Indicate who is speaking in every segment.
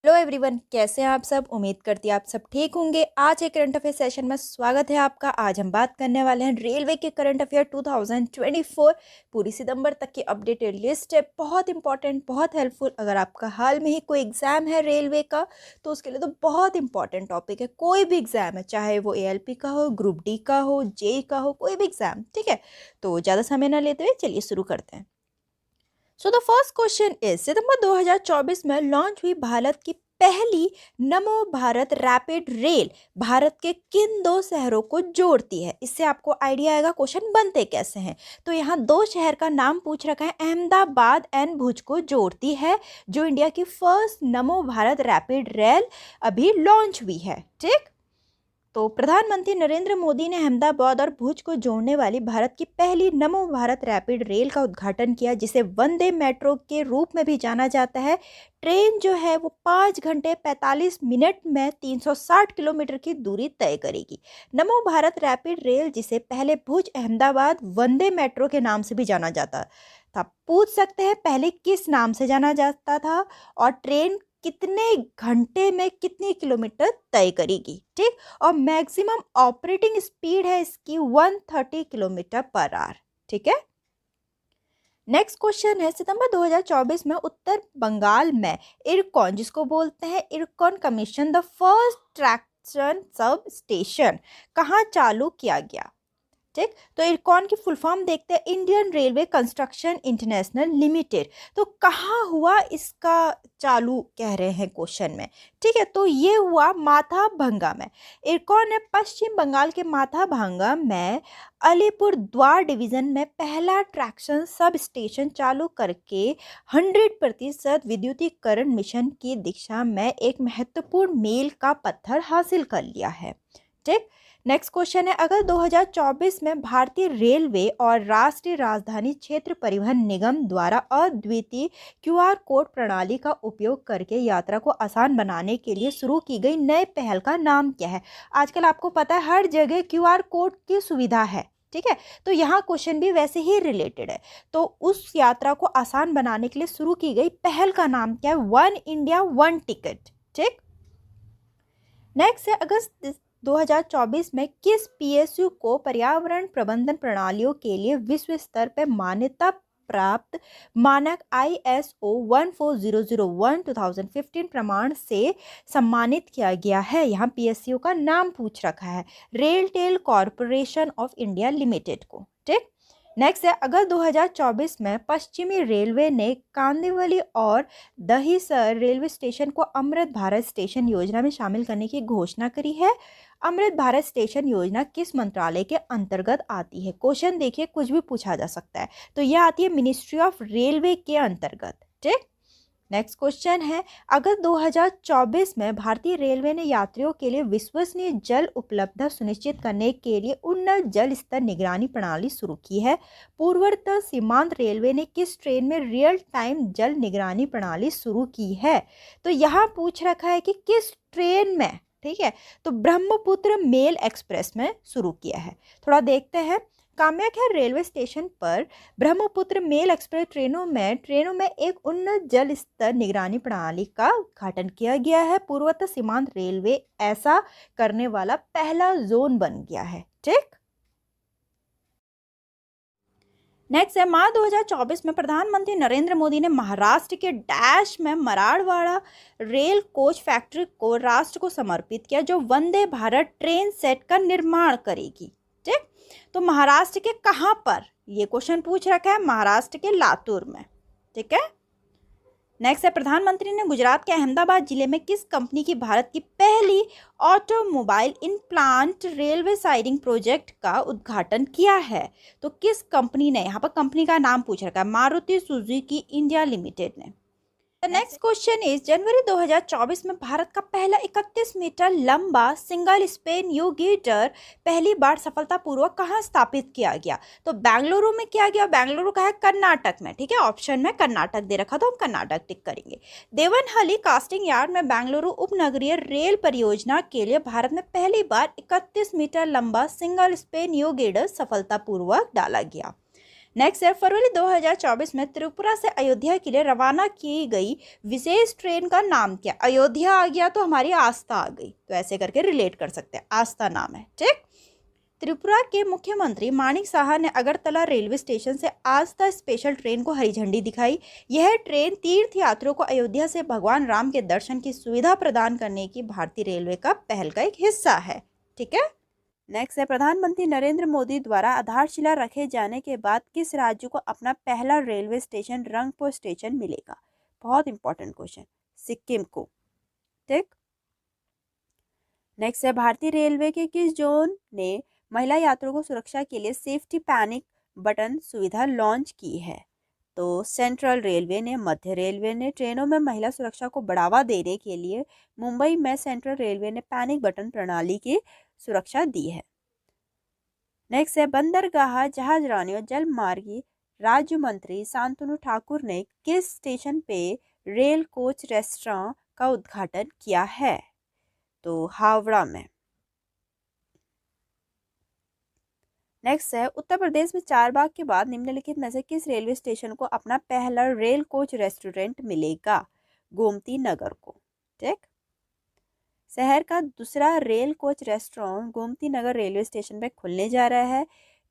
Speaker 1: Hello everyone, कैसे हैं आप सब। उम्मीद करती है आप सब ठीक होंगे। आज एक करंट अफेयर सेशन में स्वागत है आपका। आज हम बात करने वाले हैं रेलवे के करंट अफेयर 2024 पूरी सितंबर तक की अपडेटेड लिस्ट है। बहुत इंपॉर्टेंट, बहुत हेल्पफुल। अगर आपका हाल में ही कोई एग्जाम है रेलवे का तो उसके लिए तो बहुत इंपॉर्टेंट टॉपिक है। कोई भी एग्जाम है, चाहे वो ALP का हो, ग्रुप डी का हो, JEE का हो, कोई भी एग्जाम, ठीक है। तो ज़्यादा समय ना लेते हुए चलिए शुरू करते हैं। So the first question is, सितंबर 2024 में लॉन्च हुई भारत की पहली नमो भारत रैपिड रेल भारत के किन दो शहरों को जोड़ती है। इससे आपको आइडिया आएगा क्वेश्चन बनते कैसे हैं। तो यहाँ दो शहर का नाम पूछ रखा है, अहमदाबाद एंड भुज को जोड़ती है, जो इंडिया की फर्स्ट नमो भारत रैपिड रेल अभी लॉन्च हुई है। ठीक, तो प्रधानमंत्री नरेंद्र मोदी ने अहमदाबाद और भुज को जोड़ने वाली भारत की पहली नमो भारत रैपिड रेल का उद्घाटन किया, जिसे वंदे मेट्रो के रूप में भी जाना जाता है। ट्रेन जो है वो 5 घंटे 45 मिनट में 360 किलोमीटर की दूरी तय करेगी। नमो भारत रैपिड रेल, जिसे पहले भुज अहमदाबाद वंदे मेट्रो के नाम से भी जाना जाता था। पूछ सकते हैं पहले किस नाम से जाना जाता था और ट्रेन कितने घंटे में कितनी किलोमीटर तय करेगी। ठीक, और मैक्सिमम ऑपरेटिंग स्पीड है इसकी 130 किलोमीटर पर आवर। ठीक है। नेक्स्ट क्वेश्चन है, सितंबर 2024 में उत्तर बंगाल में इरकॉन, जिसको बोलते हैं IRCON commission the first traction sub station, कहाँ चालू किया गया। ठीक, तो इरकॉन की फुल फॉर्म देखते हैं, Indian railway construction international limited. तो कहाँ हुआ इसका चालू, कह रहे हैं क्वेश्चन में। ठीक है, तो ये हुआ माथाभंगा में। इरकॉन ने पश्चिम बंगाल के माथाभंगा में अलीपुर द्वार डिवीजन में पहला ट्रैक्शन सब स्टेशन चालू करके 100% विद्युतीकरण मिशन की दिशा में एक महत्वपूर्ण मील का पत्थर हासिल कर लिया है। ठीक, नेक्स्ट क्वेश्चन है, अगर 2024 में भारतीय रेलवे और राष्ट्रीय राजधानी क्षेत्र परिवहन निगम द्वारा अद्वितीय QR कोड प्रणाली का उपयोग करके यात्रा को आसान बनाने के लिए शुरू की गई नए पहल का नाम क्या है। आजकल आपको पता है हर जगह QR कोड की सुविधा है। ठीक है, तो यहाँ क्वेश्चन भी वैसे ही रिलेटेड है। तो उस यात्रा को आसान बनाने के लिए शुरू की गई पहल का नाम क्या है, वन इंडिया वन टिकट। ठीक, नेक्स्ट है, अगस्त 2024 में किस PSU को पर्यावरण प्रबंधन प्रणालियों के लिए विश्व स्तर पर मान्यता प्राप्त मानक ISO 14001 2015 प्रमाण से सम्मानित किया गया है। यहाँ PSU का नाम पूछ रखा है, RailTel corporation of India limited को। ठीक, नेक्स्ट है, अगर 2024 में पश्चिमी रेलवे ने कांदिवली और दहिसर रेलवे स्टेशन को अमृत भारत स्टेशन योजना में शामिल करने की घोषणा करी है। अमृत भारत स्टेशन योजना किस मंत्रालय के अंतर्गत आती है। क्वेश्चन देखिए, कुछ भी पूछा जा सकता है। तो यह आती है मिनिस्ट्री ऑफ रेलवे के अंतर्गत। ठीक, नेक्स्ट क्वेश्चन है, अगर 2024 में भारतीय रेलवे ने यात्रियों के लिए विश्वसनीय जल उपलब्धता सुनिश्चित करने के लिए उन्नत जल स्तर निगरानी प्रणाली शुरू की है। पूर्वोत्तर सीमांत रेलवे ने किस ट्रेन में रियल टाइम जल निगरानी प्रणाली शुरू की है। तो यहाँ पूछ रखा है कि किस ट्रेन में। ठीक है, तो ब्रह्मपुत्र मेल एक्सप्रेस में शुरू किया है। थोड़ा देखते हैं, कामाख्या रेलवे स्टेशन पर ब्रह्मपुत्र मेल एक्सप्रेस ट्रेनों में एक उन्नत जल स्तर निगरानी प्रणाली का उद्घाटन किया गया है। पूर्वोत्तर सीमांत रेलवे ऐसा करने वाला पहला जोन बन गया है। ठीक, नेक्स्ट है, मार्च 2024 में प्रधानमंत्री नरेंद्र मोदी ने महाराष्ट्र के डैश में मराठवाड़ा रेल कोच फैक्ट्री को राष्ट्र को समर्पित किया, जो वंदे भारत ट्रेन सेट का निर्माण करेगी। ठीक, तो महाराष्ट्र के कहाँ पर, ये क्वेश्चन पूछ रखा है, महाराष्ट्र के लातूर में। ठीक है, नेक्स्ट है, प्रधानमंत्री ने गुजरात के अहमदाबाद जिले में किस कंपनी की भारत की पहली automobile in plant railway siding project का उद्घाटन किया है। तो किस कंपनी ने, यहाँ पर कंपनी का नाम पूछ रखा है, मारुति सुजुकी इंडिया लिमिटेड ने। नेक्स्ट क्वेश्चन इज, जनवरी 2024 में भारत का पहला 31 मीटर लंबा सिंगल स्पेन यू गिटर पहली बार सफलतापूर्वक कहाँ स्थापित किया गया। तो बेंगलुरु में किया गया। बेंगलुरु का है कर्नाटक में। ठीक है, ऑप्शन में कर्नाटक दे रखा, तो हम कर्नाटक टिक करेंगे। देवनहली कास्टिंग यार्ड में बेंगलुरु उपनगरीय रेल परियोजना के लिए भारत में पहली बार 31 मीटर लंबा सिंगल स्पेन यू गिटर सफलतापूर्वक डाला गया। नेक्स्ट है फरवरी 2024 में त्रिपुरा से अयोध्या के लिए रवाना की गई विशेष ट्रेन का नाम क्या। अयोध्या आ गया तो हमारी आस्था आ गई, तो ऐसे करके रिलेट कर सकते हैं, आस्था नाम है। ठीक। त्रिपुरा के मुख्यमंत्री माणिक साहा ने अगरतला रेलवे स्टेशन से आस्था स्पेशल ट्रेन को हरी झंडी दिखाई। यह ट्रेन तीर्थ यात्रियों को अयोध्या से भगवान राम के दर्शन की सुविधा प्रदान करने की भारतीय रेलवे का पहल का एक हिस्सा है। ठीक है। नेक्स्ट है प्रधानमंत्री नरेंद्र मोदी द्वारा आधारशिला रखे जाने के बाद किस राज्य को अपना पहला रेलवे स्टेशन रंगपुर स्टेशन मिलेगा। बहुत इंपॉर्टेंट क्वेश्चन, सिक्किम को। ठीक। नेक्स्ट है भारतीय रेलवे के किस जोन ने महिला यात्रियों को सुरक्षा के लिए सेफ्टी पैनिक बटन सुविधा लॉन्च की है। तो सेंट्रल रेलवे ने, मध्य रेलवे ने ट्रेनों में महिला सुरक्षा को बढ़ावा देने के लिए मुंबई में सेंट्रल रेलवे ने पैनिक बटन प्रणाली की सुरक्षा दी है। नेक्स्ट है बंदरगाह जहाजरानी और जलमार्गी राज्य मंत्री शांतनु ठाकुर ने किस स्टेशन पे रेल कोच रेस्टोरेंट का उद्घाटन किया है। तो हावड़ा में। नेक्स्ट है उत्तर प्रदेश में चारबाग के बाद निम्नलिखित में से किस रेलवे स्टेशन को अपना पहला रेल कोच रेस्टोरेंट मिलेगा। गोमती नगर को। ठीक। शहर का दूसरा rail coach restaurant Gomti Nagar railway station पर खुलने जा रहा है।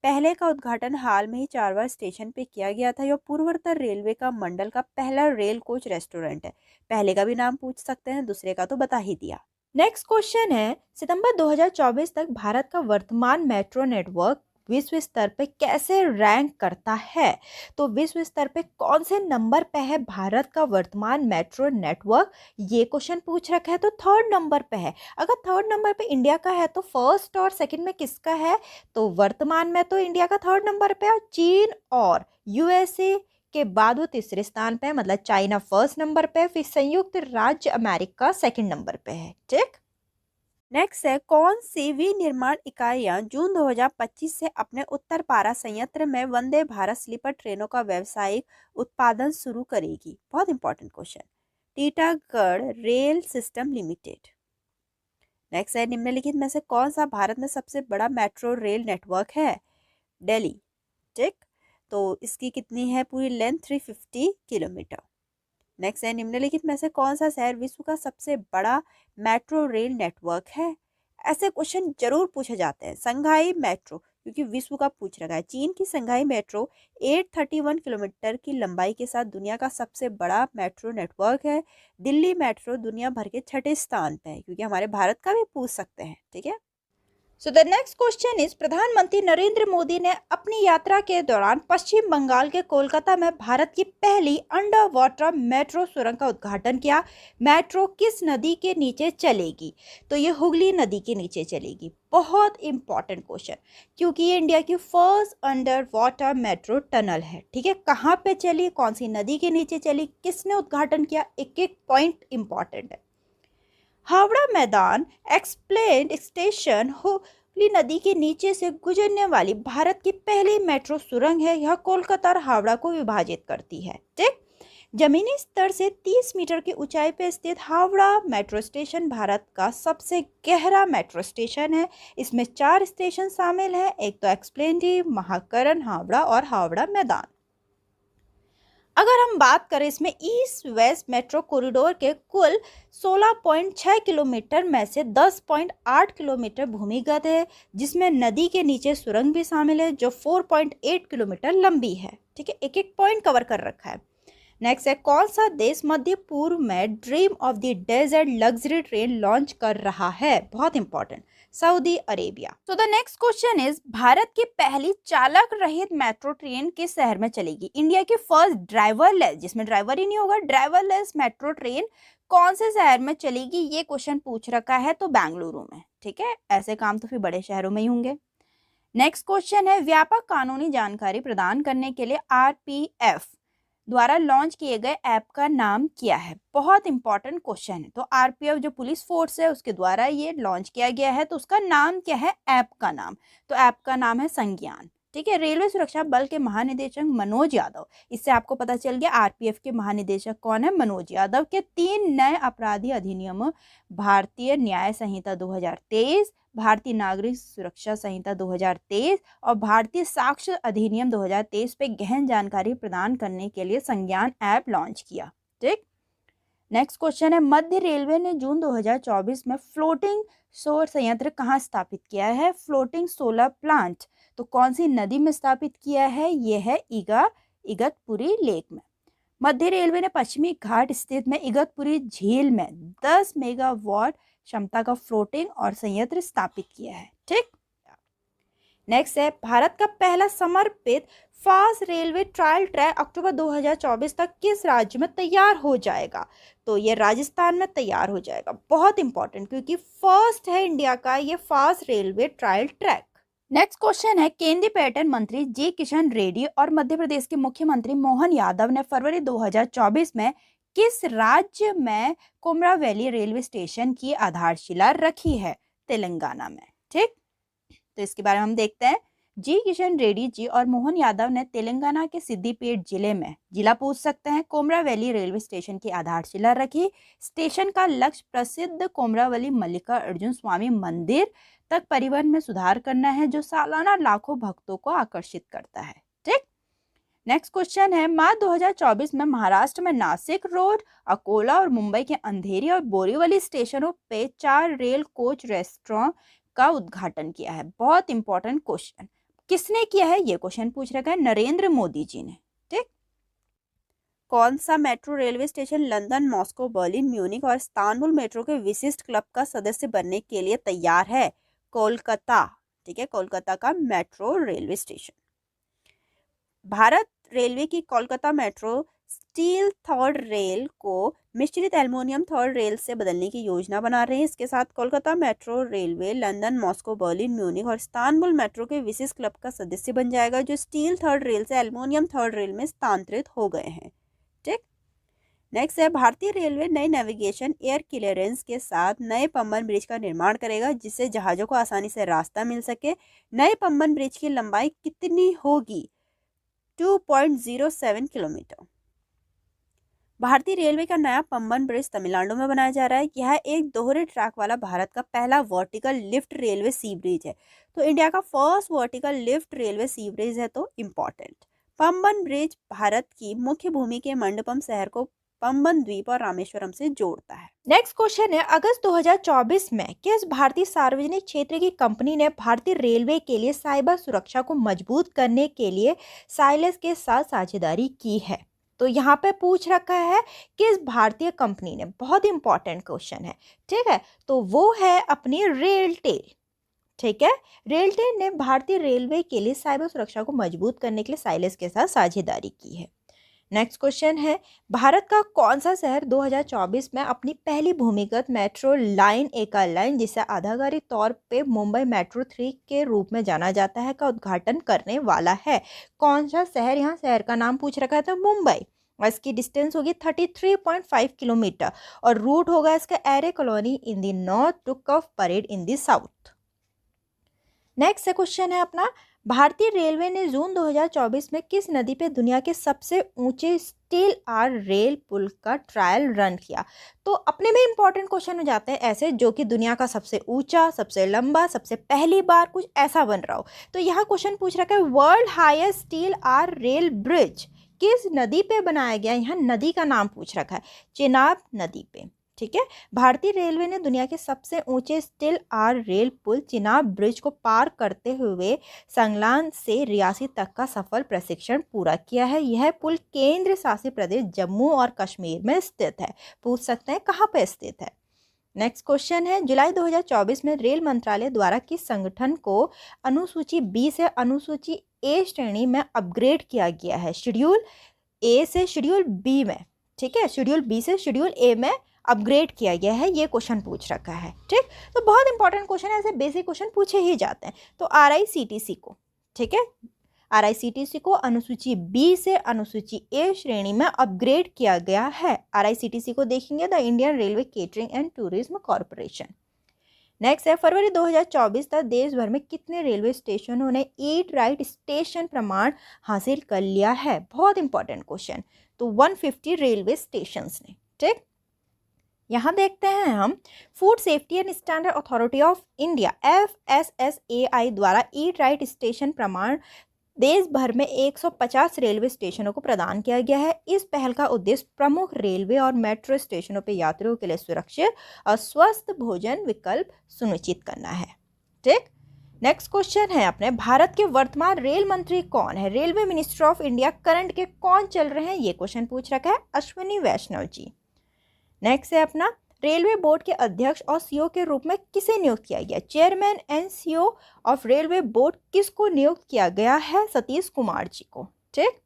Speaker 1: पहले का उद्घाटन हाल में ही चारबाग स्टेशन पे किया गया था। यह पूर्वोत्तर रेलवे का मंडल का पहला रेल कोच रेस्टोरेंट है। पहले का भी नाम पूछ सकते हैं, दूसरे का तो बता ही दिया। नेक्स्ट क्वेश्चन है सितंबर 2024 तक भारत का वर्तमान मेट्रो नेटवर्क विश्व स्तर पे कैसे रैंक करता है। तो विश्व स्तर पे कौन से नंबर पे है भारत का वर्तमान मेट्रो नेटवर्क, ये क्वेश्चन पूछ रखा है। तो थर्ड नंबर पे है। अगर थर्ड नंबर पे इंडिया का है तो फर्स्ट और सेकंड में किसका है। तो वर्तमान में तो इंडिया का थर्ड नंबर पे है, चीन और यूएसए के बाद वो तीसरे स्थान पे है, मतलब चाइना फर्स्ट नंबर पे, फिर संयुक्त राज्य अमेरिका सेकंड नंबर पे है। ठीक। नेक्स्ट है कौन सी विनिर्माण इकाइयां जून 2025 से अपने उत्तर पारा संयंत्र में वंदे भारत स्लीपर ट्रेनों का व्यावसायिक उत्पादन शुरू करेगी। बहुत important question. Titagarh rail system limited. Next है निम्नलिखित में से कौन सा भारत में सबसे बड़ा मेट्रो रेल नेटवर्क है। दिल्ली। ठीक। तो इसकी कितनी है पूरी लेंथ 350 किलोमीटर। नेक्स्ट है निम्नलिखित में से कौन सा शहर विश्व का सबसे बड़ा मेट्रो रेल नेटवर्क है। ऐसे क्वेश्चन जरूर पूछे जाते हैं। संघाई मेट्रो, क्योंकि विश्व का पूछ रखा है। चीन की संघाई मेट्रो 831 किलोमीटर की लंबाई के साथ दुनिया का सबसे बड़ा मेट्रो नेटवर्क है। दिल्ली मेट्रो दुनिया भर के 6ठे स्थान पे है, क्योंकि हमारे भारत का भी पूछ सकते हैं। ठीक है। So the next question is प्रधानमंत्री नरेंद्र मोदी ने अपनी यात्रा के दौरान पश्चिम बंगाल के कोलकाता में भारत की पहली अंडर वाटर मेट्रो सुरंग का उद्घाटन किया। मेट्रो किस नदी के नीचे चलेगी। तो ये हुगली नदी के नीचे चलेगी। बहुत इंपॉर्टेंट क्वेश्चन, क्योंकि ये इंडिया की first under water metro tunnel है। ठीक है। कहाँ पे चली, कौन सी नदी के नीचे चली, किसने उद्घाटन किया, एक एक पॉइंट इंपॉर्टेंट है। हावड़ा मैदान एक्सप्लेन स्टेशन हुगली नदी के नीचे से गुजरने वाली भारत की पहली मेट्रो सुरंग है। यह कोलकाता और हावड़ा को विभाजित करती है। ठीक। जमीनी स्तर से 30 मीटर की ऊंचाई पर स्थित हावड़ा मेट्रो स्टेशन भारत का सबसे गहरा मेट्रो स्टेशन है। इसमें 4 स्टेशन शामिल हैं, एक तो एक्सप्लेनेटिव, महाकरण, हावड़ा और हावड़ा मैदान। अगर हम बात करें इसमें ईस्ट वेस्ट मेट्रो कॉरिडोर के कुल 16.6 किलोमीटर में से 10.8 किलोमीटर भूमिगत है, जिसमें नदी के नीचे सुरंग भी शामिल है जो 4.8 किलोमीटर लंबी है। ठीक है। एक एक पॉइंट कवर कर रखा है। नेक्स्ट है कौन सा देश मध्य पूर्व में dream of the desert luxury train launch कर रहा है। बहुत इंपॉर्टेंट, सऊदी अरेबिया। तो the next question is Bharat की पहली चालक रहित मेट्रो ट्रेन किस शहर में चलेगी। इंडिया की फर्स्ट ड्राइवरलेस, जिसमें ड्राइवर ही नहीं होगा, ड्राइवरलेस मेट्रो ट्रेन कौन से शहर में चलेगी, ये क्वेश्चन पूछ रखा है। तो बेंगलुरु में। ठीक है। ऐसे काम तो फिर बड़े शहरों में ही होंगे। नेक्स्ट क्वेश्चन है व्यापक कानूनी जानकारी प्रदान करने के लिए आरपीएफ द्वारा लॉन्च किए गए ऐप का नाम क्या है। बहुत इंपॉर्टेंट क्वेश्चन है। तो आरपीएफ जो पुलिस फोर्स है उसके द्वारा ये लॉन्च किया गया है, तो उसका नाम क्या है ऐप का नाम। तो ऐप का नाम है संज्ञान।
Speaker 2: ठीक है। रेलवे सुरक्षा बल के महानिदेशक मनोज यादव, इससे आपको पता चल गया आरपीएफ के महानिदेशक कौन है, मनोज यादव के 3 नए अपराधी अधिनियम, भारतीय न्याय संहिता 2023, भारतीय नागरिक सुरक्षा संहिता 2023 और भारतीय साक्ष्य अधिनियम 2023 पे गहन जानकारी प्रदान करने के लिए संज्ञान ऐप लॉन्च किया। ठीक। नेक्स्ट क्वेश्चन है, मध्य रेलवे ने जून 2024 में फ्लोटिंग सौर संयंत्र कहाँ स्थापित किया है? फ्लोटिंग सोलर प्लांट तो कौन सी नदी में स्थापित किया है? यह है इगतपुरी लेक में। मध्य रेलवे ने पश्चिमी घाट स्थित में इगतपुरी झील में 10 मेगावाट क्षमता का फ्लोटिंग और संयंत्र स्थापित किया है। ठीक। नेक्स्ट है, भारत का पहला समर्पित फास्ट रेलवे ट्रायल ट्रैक अक्टूबर 2024 तक किस राज्य में तैयार हो जाएगा? तो ये राजस्थान में तैयार हो जाएगा। बहुत इंपॉर्टेंट, क्योंकि फर्स्ट है इंडिया का ये fast railway trial track. Next question है, केंद्रीय पर्यटन मंत्री जी किशन रेड्डी और मध्य प्रदेश के मुख्यमंत्री मोहन यादव ने फरवरी 2024 में किस राज्य में कुमरा वैली रेलवे स्टेशन की आधारशिला रखी है? तेलंगाना में। ठीक। तो इसके बारे में हम देखते हैं। जी किशन रेड्डी जी और मोहन यादव ने तेलंगाना के सिद्दीपेट जिले में, जिला पूछ सकते हैं, कोमरा वैली रेलवे स्टेशन की आधारशिला रखी। स्टेशन का लक्ष्य प्रसिद्ध कोमरावली मल्लिका अर्जुन स्वामी मंदिर तक परिवहन में सुधार करना है, जो सालाना लाखों भक्तों को आकर्षित करता है। ठीक। नेक्स्ट क्वेश्चन है, मार्च 2024 में महाराष्ट्र में नासिक रोड, अकोला और मुंबई के अंधेरी और बोरीवली स्टेशनों पे 4 रेल कोच रेस्टोरेंट का उद्घाटन किया है। बहुत इंपॉर्टेंट क्वेश्चन, किसने किया है? ये क्वेश्चन पूछ रखा है नरेंद्र मोदी जी ने। ठीक। कौन सा metro railway station London, Moscow, Berlin, Munich और इस्तांबुल मेट्रो के विशिष्ट क्लब का सदस्य बनने के लिए तैयार है? कोलकाता। ठीक है, कोलकाता का metro railway station. Bharat railway की Kolkata metro steel third rail को मिश्रित एल्युमिनियम थर्ड रेल से बदलने की योजना बना रहे हैं। इसके साथ Kolkata metro railway London, Moscow, Berlin, Munich और इस्तांबुल मेट्रो के विशेष क्लब का सदस्य बन जाएगा, जो स्टील थर्ड रेल से एल्युमिनियम थर्ड रेल में स्थानांतरित हो गए हैं। ठीक। नेक्स्ट है, भारतीय रेलवे नए नेविगेशन एयर क्लियरेंस के साथ नए पंबन ब्रिज का निर्माण करेगा, जिससे जहाजों को आसानी से रास्ता मिल सके। नए पंबन ब्रिज की लंबाई कितनी होगी? 2.07 किलोमीटर। भारतीय रेलवे का नया पंबन ब्रिज तमिलनाडु में बनाया जा रहा है। यह एक दोहरे ट्रैक वाला भारत का पहला वर्टिकल लिफ्ट रेलवे सी ब्रिज है। तो इंडिया का फर्स्ट वर्टिकल लिफ्ट रेलवे सी ब्रिज है, तो इम्पोर्टेंट। पंबन ब्रिज भारत की मुख्य भूमि के मंडपम शहर को पंबन द्वीप और रामेश्वरम से जोड़ता है।
Speaker 1: नेक्स्ट क्वेश्चन है, अगस्त 2024 में किस भारतीय सार्वजनिक क्षेत्र की कंपनी ने भारतीय रेलवे के लिए साइबर सुरक्षा को मजबूत करने के लिए साइलेंस के साथ साझेदारी की है? तो यहाँ पे पूछ रखा है किस भारतीय कंपनी ने। बहुत इंपॉर्टेंट क्वेश्चन है। ठीक है, तो वो है अपनी रेलटेल। ठीक है, रेलटेल ने भारतीय रेलवे के लिए साइबर सुरक्षा को मजबूत करने के लिए साइलेंस के साथ साझेदारी की है। नेक्स्ट क्वेश्चन है, भारत का कौन सा शहर 2024 में अपनी पहली भूमिगत मेट्रो लाइन एकल लाइन, जिसे आधिकारिक तौर पे मुंबई मेट्रो 3 के रूप में जाना जाता है, का उद्घाटन करने वाला है? कौन सा शहर? यहाँ शहर का नाम पूछ रखा है, तो मुंबई। और इसकी डिस्टेंस होगी 33.5 किलोमीटर और रूट होगा इसका Aarey colony in the north to Cuff Parade in the south. Next question है अपना, भारतीय रेलवे ने जून 2024 में किस नदी पे दुनिया के सबसे ऊंचे स्टील आर रेल पुल का ट्रायल रन किया? तो अपने में इंपॉर्टेंट क्वेश्चन हो जाते हैं ऐसे, जो कि दुनिया का सबसे ऊंचा, सबसे लंबा, सबसे पहली बार कुछ ऐसा बन रहा हो। तो यहाँ क्वेश्चन पूछ रखा है, world highest steel arch rail bridge किस नदी पे बनाया गया? यहाँ नदी का नाम पूछ रखा है, चेनाब नदी पे। ठीक है, भारतीय रेलवे ने दुनिया के सबसे ऊंचे स्टील आर रेल पुल चिनाब ब्रिज को पार करते हुए संगलान से रियासी तक का सफल प्रशिक्षण पूरा किया है। यह पुल केंद्र शासित प्रदेश जम्मू और कश्मीर में स्थित है। पूछ सकते हैं कहाँ पे स्थित है। नेक्स्ट क्वेश्चन है, जुलाई 2024 में रेल मंत्रालय द्वारा किस संगठन को अनुसूची बी से अनुसूची ए श्रेणी में अपग्रेड किया गया है? शेड्यूल ए से शेड्यूल बी में। ठीक है, शेड्यूल बी से शेड्यूल ए में अपग्रेड किया गया है, ये क्वेश्चन पूछ रखा है। ठीक, तो बहुत इंपॉर्टेंट क्वेश्चन है, ऐसे बेसिक क्वेश्चन पूछे ही जाते हैं। तो RICTC को, ठीक है, RICTC को अनुसूची बी से अनुसूची ए श्रेणी में अपग्रेड किया गया है। RICTC को देखेंगे the Indian railway catering and tourism corporation. Next है फरवरी 2024 तक देश भर में कितने रेलवे स्टेशनों ने ईट राइट स्टेशन प्रमाण हासिल कर लिया है? बहुत इंपॉर्टेंट क्वेश्चन। तो 150 रेलवे स्टेशंस ने। ठीक, यहाँ देखते हैं हम food safety and standard authority of India FSSAI द्वारा ईट राइट स्टेशन प्रमाण देश भर में 150 रेलवे स्टेशनों को प्रदान किया गया है। इस पहल का उद्देश्य प्रमुख रेलवे और मेट्रो स्टेशनों पर यात्रियों के लिए सुरक्षित और स्वस्थ भोजन विकल्प सुनिश्चित करना है। ठीक, नेक्स्ट क्वेश्चन है अपने भारत के वर्तमान रेल मंत्री कौन है? Railway minister of India current के कौन चल रहे हैं? ये क्वेश्चन पूछ रखा है अश्विनी वैष्णव जी। नेक्स्ट है अपना रेलवे बोर्ड के अध्यक्ष और सीईओ के रूप में किसे नियुक्त किया गया? Chairman and CEO of railway board किसको नियुक्त किया गया है? सतीश कुमार जी को। ठीक,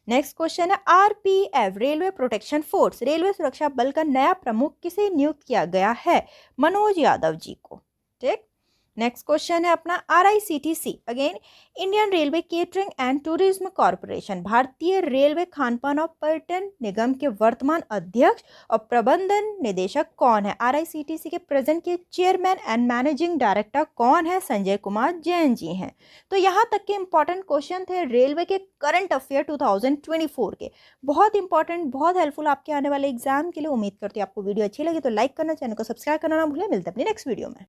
Speaker 1: नेक्स्ट क्वेश्चन है RPF railway protection force railway सुरक्षा बल का नया प्रमुख किसे नियुक्त किया गया है? मनोज यादव जी को। ठीक, नेक्स्ट क्वेश्चन है अपना RICTC again Indian railway catering and tourism corporation भारतीय रेलवे खानपान और पर्यटन निगम के वर्तमान अध्यक्ष और प्रबंधन निदेशक कौन है? RICTC के प्रेजेंट के चेयरमैन एंड मैनेजिंग डायरेक्टर कौन है? संजय कुमार जैन जी हैं। तो यहाँ तक के इंपॉर्टेंट क्वेश्चन थे रेलवे के करंट अफेयर 2024 के। बहुत इंपॉर्टेंट, बहुत हेल्पफुल आपके आने वाले एग्जाम के लिए। उम्मीद करती हूँ आपको वीडियो अच्छी लगी तो लाइक करना, चैनल को सब्सक्राइब करना ना भूलें। मिलते हैं अपनी नेक्स्ट वीडियो में।